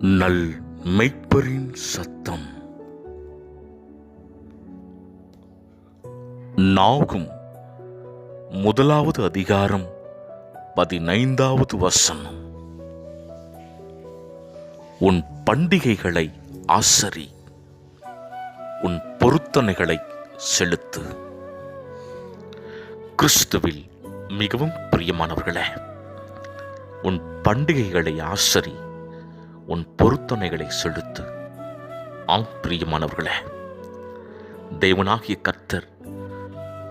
நல் மெய்ப்பரின் சத்தம். நாகும் முதலாவது அதிகாரம் 15வது வசனம். உன் பண்டிகைகளை ஆசரி, உன் பொருத்தனைகளை செலுத்து. கிறிஸ்துவில் மிகவும் பிரியமானவர்களே, உன் பண்டிகைகளை ஆசரி, உன் பொருத்தனைகளை செலுத்து. ஆம் பிரியமானவர்களே, தேவனாகிய கர்த்தர்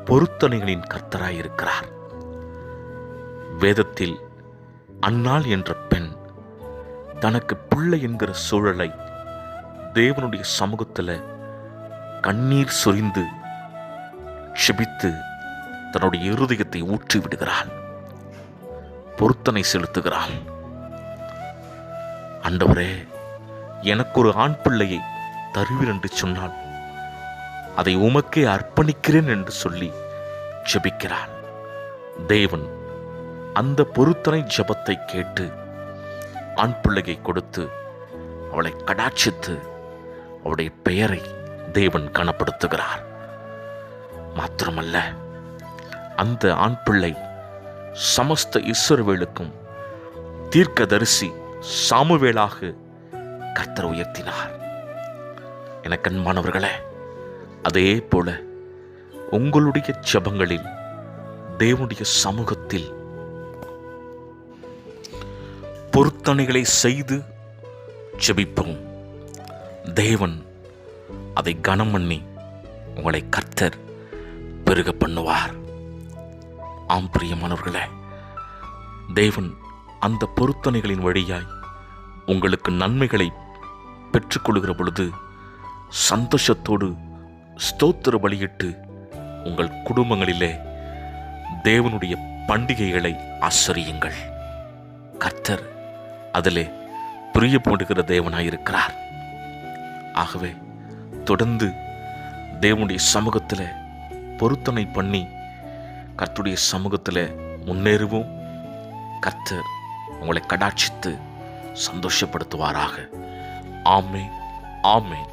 பொருத்தனைகளின் கர்த்தராயிருக்கிறார். வேதத்தில் அன்னாள் என்ற பெண் தனக்கு பிள்ளை என்கிற சூழலை தேவனுடைய சமூகத்தில் கண்ணீர் சொரிந்து செபித்து தன்னுடைய இருதயத்தை ஊற்றி விடுகிறாள், பொருத்தனை செலுத்துகிறாள். ஆண்டவரே, எனக்கு ஒரு ஆண் பிள்ளையை தருவீர் என்று சொன்னால் அதை உமக்கே அர்ப்பணிக்கிறேன் என்று சொல்லி ஜெபிக்கிறாள். தேவன் அந்த பொருத்தனை ஜெபத்தை கேட்டு ஆண் பிள்ளையை கொடுத்து அவளை கடாட்சித்து அவளுடைய பெயரை தேவன் கனப்படுத்துகிறார். மாத்திரமல்ல, அந்த ஆண் பிள்ளை சமஸ்த இஸ்ரவேலுக்கும் தீர்க்கதரிசி சாமுவேலாக கர்த்தர் உயர்த்தினார். எனக்கு அன்பானவர்களே, அதே போல உங்களுடைய ஜெபங்களில் தேவனுடைய சமூகத்தில் பொருத்தனைகளை செய்து ஜெபிப்போம். தேவன் அதை கனம் பண்ணி உங்களை கர்த்தர் பெருக பண்ணுவார். ஆம் பிரியமானவர்களே, தேவன் அந்த பொருத்தனைகளின் வழியாய் உங்களுக்கு நன்மைகளை பெற்றுக்கொள்கிற பொழுது சந்தோஷத்தோடு ஸ்தோத்திர பலியிட்டு உங்கள் குடும்பங்களிலே தேவனுடைய பண்டிகைகளை ஆசரியுங்கள். கர்த்தர் அதிலே பிரியப்படுகிற தேவனாயிருக்கிறார். ஆகவே தொடர்ந்து தேவனுடைய சமூகத்தில் பொருத்தனை பண்ணி கர்த்தருடைய சமூகத்தில் முன்னேறுவோம். கர்த்தர் உங்களை கடாட்சித்து சந்தோஷப்படுத்துவாராக. ஆமென், ஆமென்.